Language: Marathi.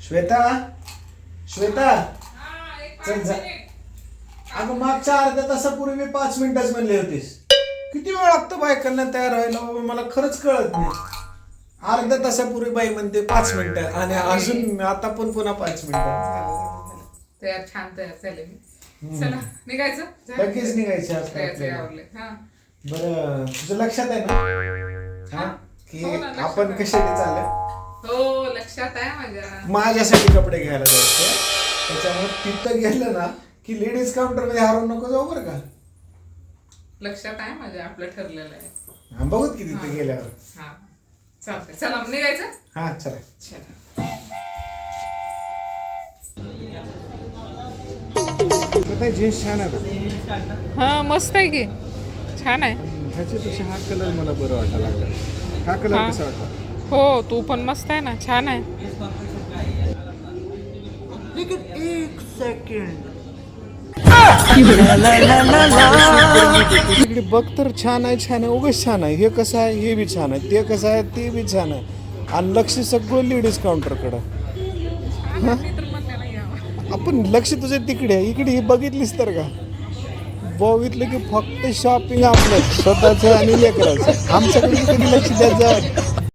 श्वेता श्वेता चल जा. अगं मागच्या अर्ध्या तासापूर्वी मी 5 मिनिटाच म्हणले होतीस. किती वेळ लागतो बायकांना तयार व्हायला बाबा, मला खरंच कळत नाही. अर्ध्या तासापूर्वी बाई म्हणते 5 मिनिटं आणि अजून आता पण पुन्हा 5 मिनिटं. तयार छान तयार झाले मी. चला निघायचं. लगेच निघायचे आज आवडले. हा बरं तुझं लक्षात आहे ना हा की हो ना, लक्षात आपण आहे. कशाने चाललंय. हो लक्षात आहे माझ्या. माझ्यासाठी कपडे घ्यायला जायचे, त्याच्यामुळे तिथं गेलं ना की लेडीज काउंटर मध्ये हरवून नको जाऊ बरं का. लक्षात आहे माझ्या, आपलं ठरलेलं आहे. हा बघू की तिथे गेल्यावर. हा चालतंय. चला मग निघायचं. हा चला. जीन्स छान आहे. हा मस्त आहे की, छान आहे. ह्याच्यापेक्षा हा कलर मला बरं वाटायला लागला. हा कलर कसा वाटला. हो तू पण मस्त आहे ना, छान आहे. एक सेकंड इकडे बघ तर छान आहे, छान आहे, उगाच छान आहे. हे कसं आहे, हे बी छान आहे, ते कसं आहे, ते बी छान आहे. आणि लक्ष सगळं लेडीज काउंटरकडं. आपण लक्ष तुझं तिकडे आहे, इकडे हे बघितलीस तर का बघितलं की फक्त शॉपिंग आपलं स्वतःचं आणि लेकराचं. आमच्याकडे कधी लक्ष द्यायचं.